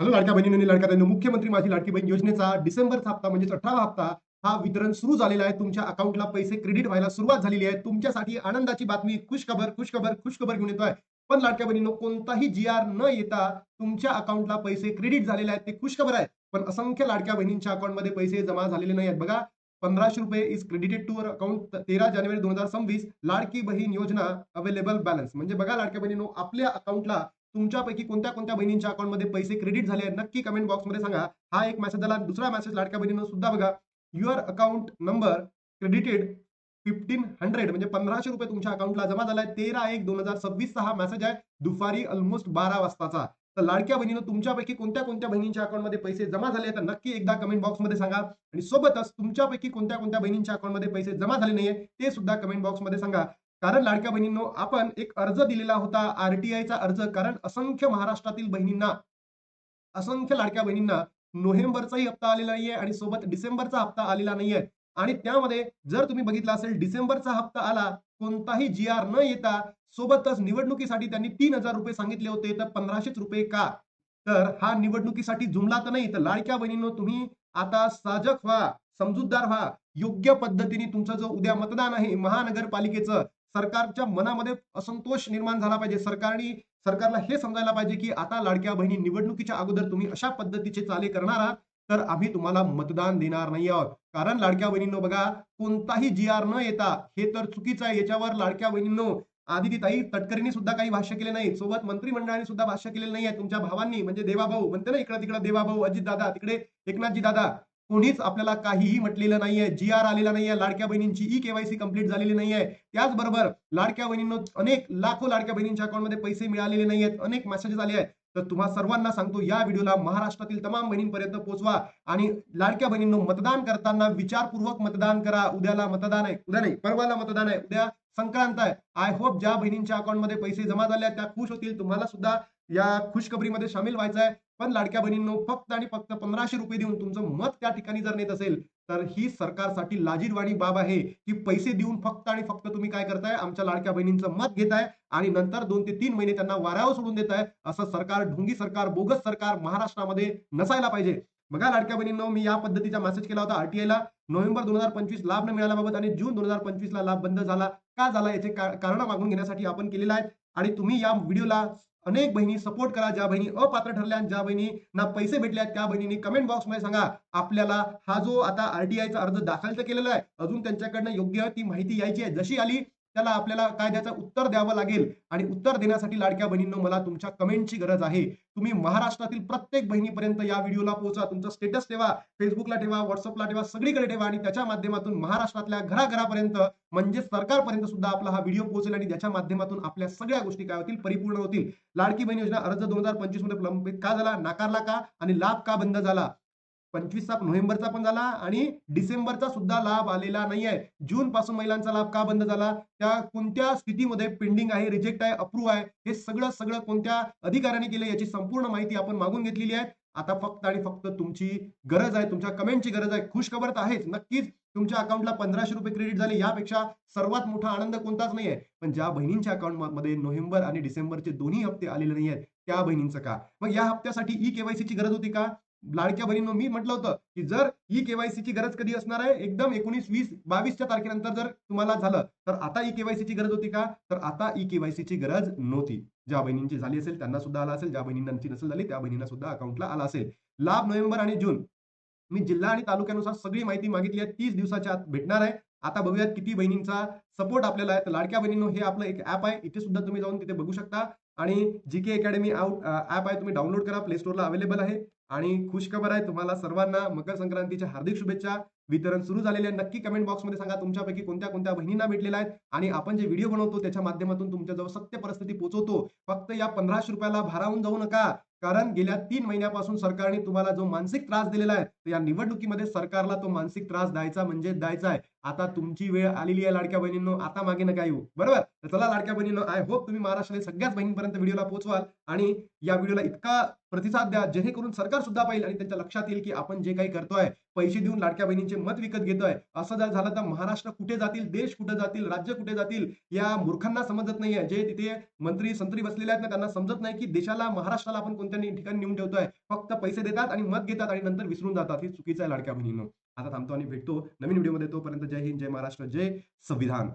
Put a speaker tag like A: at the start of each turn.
A: Hello लाडक्या बहिणींनो आणि लाडक्या ताईंनो, मुख्यमंत्री माझी लाडकी बहीण योजनेचा डिसेंबरचा हप्ता म्हणजे 18वा हप्ता हा वितरण सुरू झालेला आहे. तुमच्या अकाउंटला पैसे क्रेडिट व्हायला सुरुवात झालेली आहे. तुमच्यासाठी आनंदाची बातमी, खुशखबर, खुशखबर, खुशखबर घेऊन येतोय. पण लाडक्या बहिणींनो, कोणताही जी-आर न येता तुमच्या अकाउंटला पैसे क्रेडिट झालेले आहेत, ते खुशखबर आहे. पण असंख्य लाडक्या बहिणींच्या अकाउंटमध्ये पैसे जमा झालेले नाही आहेत. बघा, ₹1500 is credited to your account 13 जानेवारी 2026 लाडकी बहीण योजना अवेलेबल बॅलन्स. म्हणजे बघा लाडक्या बहिणींनो, आपल्या अकाउंटला तुमच्यापैकी कोणत्या-कोणत्या बहिणींच्या अकाउंटमध्ये पैसे क्रेडिट झाले आहेत, नक्की कमेंट बॉक्समध्ये सांगा. हा एक मेसेज आला. दुसरा मेसेज लाडक्या बहिणींनो सुद्धा बघा. युअर अकाउंट नंबर क्रेडिटेड 1500 म्हणजे ₹1500 तुमच्या अकाउंटला जमा झालाय. 13/1/2026 चा हा मेसेज आहे. दुपारी ऑलमोस्ट 12 वाजताचा. तर लाडक्या बहिणींनो, तुमच्यापैकी कोणत्या-कोणत्या बहिणींच्या अकाउंटमध्ये पैसे जमा झाले आहेत, तर नक्की एकदा कमेंट बॉक्समध्ये सांगा. आणि सोबतच तुमच्यापैकी कोणत्या-कोणत्या बहिणींच्या अकाउंटमध्ये पैसे जमा झाले नाहीये, ते सुद्धा कमेंट बॉक्समध्ये सांगा. कारण लाडक्या बहिणींनो, आपण एक अर्ज दिलेला होता, आर-टी-आयचा अर्ज. कारण असंख्य महाराष्ट्रातील बहिणींना, असंख्य लाडक्या बहिणींना नोव्हेंबरचाही हप्ता आलेला नाहीये आणि सोबत डिसेंबरचा हप्ता आलेला नाहीये. आणि त्यामध्ये जर तुम्ही बघितलं असेल, डिसेंबरचा हप्ता आला, कोणताही जी-आर न येता, सोबतच निवडणुकीसाठी त्यांनी ₹3000 सांगितले होते, तर ₹1500 का? तर हा निवडणुकीसाठी जुमला तर नाही. तर लाडक्या बहिणींनो, तुम्ही आता साजक व्हा, समजूतदार व्हा. योग्य पद्धतीने तुमचं जो उद्या मतदान आहे महानगरपालिकेचं, सरकारच्या मनामध्ये असंतोष निर्माण झाला पाहिजे. सरकारला हे समजायला पाहिजे, की आता लाडक्या बहिणी निवडणुकीच्या अगोदर तुम्ही अशा पद्धतीचे चाले करणार आहात, तर आम्ही तुम्हाला मतदान देणार नाही आहोत. कारण लाडक्या बहिणींनो बघा, कोणताही जी-आर न येता हे तर चुकीचं आहे. याच्यावर लाडक्या बहिणींनो, आदितीताई तटकरेंनी सुद्धा काही भाष्य केले नाही. सोबत मंत्रिमंडळाने सुद्धा भाष्य केलेलं नाहीये. तुमच्या भावांनी म्हणजे देवाभाऊ म्हणते ना, इकडं-तिकडं देवाभाऊ, अजितदादा, तिकडे एकनाथजी दादा, कोणीच आपल्याला काहीही म्हटलेलं नाहीये. जी-आर आलेला नाहीये. लाडक्या बहिणींची ई-के-वाय-सी कंप्लीट झालेली नाहीये. त्याचबरोबर लाडक्या बहिणींनो, अनेक लाखो लाडक्या बहिणींच्या अकाउंटमध्ये पैसे मिळालेले नाहीयेत. अनेक मेसेजेस आले आहेत. तर तुम्हा सर्वांना सांगतो, या व्हिडिओला महाराष्ट्रातील तमाम बहिणींपर्यंत पोहोचवा आणि लाडक्या बहिणींनो, मतदान करताना विचारपूर्वक मतदान करा. उद्याला मतदान आहे. उद्या नाही, परवाला मतदान आहे. उद्या संक्रांत आहे. आय होप ज्या बहिणींच्या अकाउंटमध्ये पैसे जमा झाले आहेत, त्या खुश होतील. तुम्हाला सुद्धा या खुशखबरीमध्ये सामील व्हायचं आहे. पण लाडक्या बहिणींनो, फक्त आणि फक्त ₹1500 देऊन तुमचं मत त्या ठिकाणी जर नेत असेल, तर ही सरकारसाठी लाजिरवाणी बाब आहे, की पैसे देऊन फक्त आणि फक्त तुम्ही काय करताय, आमच्या लाडक्या बहिणींचं मत घेताय आणि नंतर 2 ते 3 महिने त्यांना वाऱ्यावर सोडून देताय. असं सरकार, ढोंगी सरकार, बोगस सरकार महाराष्ट्रामध्ये नसायला पाहिजे. बघा लाडक्या बहिणींनो, मी या पद्धतीचा मेसेज केला होता आर-टी-आयला. नोव्हेंबर 2025 लाभ न मिळाल्याबाबत आणि जून 2025 ला लाभ बंद झाला. का झाला याचे कारण मागून घेण्यासाठी आपण केलेलं आहे. आणि तुम्ही या व्हिडिओला अनेक बहिणी सपोर्ट करा. ज्या बहिणी अपात्र ठरल्या आणि ज्या बहिणींना पैसे भेटले आहेत, त्या बहिणींनी कमेंट बॉक्समध्ये सांगा. आपल्याला हा जो आता आर-टी-आयचा अर्ज दाखल तर केलेला आहे, अजून त्यांच्याकडनं योग्य ती माहिती यायची आहे. जशी आली त्याला आपल्याला कायद्याचं उत्तर द्यावं लागेल आणि उत्तर देण्यासाठी लाडक्या बहिणींनो, मला तुमच्या कमेंटची गरज आहे. तुम्ही महाराष्ट्रातील प्रत्येक बहिणीपर्यंत या व्हिडिओला पोहोचा. तुमचं स्टेटस ठेवा, Facebookला ठेवा, WhatsAppला ठेवा, सगळीकडे ठेवा आणि त्याच्या माध्यमातून महाराष्ट्रातल्या घराघरापर्यंत म्हणजे सरकारपर्यंत सुद्धा आपला हा व्हिडिओ पोहोचेल आणि त्याच्या माध्यमातून आपल्या सगळ्या गोष्टी काय होतील, परिपूर्ण होतील. लाडकी बहीण योजना अर्ज 2025 मध्ये प्रलंबित का झाला, नाकारला का आणि लाभ का बंद झाला? 25 नोव्हेंबरचा पण झाला आणि डिसेंबरचा सुद्धा लाभ आलेला नाहीये. जून पासून महिलांचा लाभ का बंद झाला? त्या कोणत्या स्थितीमध्ये पेंडिंग आहे, रिजेक्ट आहे, अप्रूव्ह आहे, हे सगळं सगळं कोणत्या अधिकाऱ्याने केलं याची संपूर्ण माहिती आपण मागून घेतलेली आहे. आता फक्त आणि फक्त तुमची गरज आहे, तुमच्या कमेंटची गरज आहे. खुशखबर तर आहेच, नक्कीच तुमच्या अकाउंटला ₹1500 क्रेडिट झाले. यापेक्षा सर्वात मोठा आनंद कोणताच नाहीये. पण ज्या बहिणींच्या अकाउंटमध्ये नोव्हेंबर आणि डिसेंबरचे दोन्ही हप्ते आलेले नाहीयेत, त्या बहिणींचं का? मग या हप्त्यासाठी ई-के-वाय-सीची गरज होती का? लाडक्या बहिणींनो, मी म्हटलं होतं, की जर ई-के-वाय-सीची गरज कधी असणार आहे, एकदम 19, 20, 22च्या तारखेनंतर जर तुम्हाला झालं, तर आता ई-के-वाय-सीची गरज होती का? तर आता ई-के-वाय-सीची गरज नव्हती. ज्या बहिणींची झाली असेल त्यांना सुद्धा आला असेल, ज्या बहिणींची नसेल झाली त्या बहिणींना सुद्धा अकाउंटला आला असेल. लाभ नोव्हेंबर आणि जून. मी जिल्हा आणि तालुक्यानुसार सगळी माहिती मागितली आहे. 30 दिवसाच्या आत भेटणार आहे. आता बघूयात किती बहिणींचा सपोर्ट आपल्याला आहे. तर लाडक्या बहिणींनो, हे आपलं एक ॲप आहे. इथे सुद्धा तुम्ही जाऊन तिथे बघू शकता आणि जी-के अकॅडमी ॲप आहे, तुम्ही डाउनलोड करा. प्ले स्टोअरला अवेलेबल आहे. आणि खुशखबर आहे तुम्हाला सर्वांना, मकर संक्रांतीच्या हार्दिक शुभेच्छा. वितरण सुरू झालेले आहे. नक्की कमेंट बॉक्समध्ये सांगा तुमच्यापैकी कोणत्या-कोणत्या बहिणींना भेटलेला आहेत आणि आपण जे व्हिडिओ बनवतो त्याच्या माध्यमातून तुमच्याजवळ सत्य परिस्थिती पोहोचवतो. फक्त या ₹1500 भारावून जाऊ नका. कारण गेल्या 3 महिन्यापासून सरकारने तुम्हाला जो मानसिक त्रास दिलेला आहे, तर या निवडणुकीमध्ये सरकारला तो मानसिक त्रास द्यायचा म्हणजे द्यायचा आहे. आता तुमची वेळ आलेली आहे लाडक्या बहिणींनो, आता मागे नका येऊ. बरोबर? तर चला लाडक्या बहिणींनो, आय होप तुम्ही महाराष्ट्रातील सगळ्याच बहिणींपर्यंत व्हिडिओला पोहोचवाल आणि या व्हिडिओला इतका प्रतिसाद द्या, जेणेकरून सरकार सुद्धा पाहिल आणि त्यांच्या लक्षात येईल, की आपण जे काही करतोय, पैसे देऊन लाडक्या बहिणींचे मत विकत घेतोय. असं जर झालं तर महाराष्ट्र कुठे जातील, देश कुठे जातील, राज्य कुठे जातील, या मूर्खांना समजत नाहीये. जे तिथे मंत्री-संत्री बसलेले आहेत ना, त्यांना समजत नाही, की देशाला, महाराष्ट्राला आपण कोणत्या ठिकाणी नेऊन ठेवतोय. फक्त पैसे देतात आणि मत घेतात आणि नंतर विसरून जातात. हे चुकीचं आहे लाडक्या बहिणींनो. आता थांबतो आणि भेटतो नवीन व्हिडिओमध्ये. तोपर्यंत जय हिंद, जय महाराष्ट्र, जय संविधान.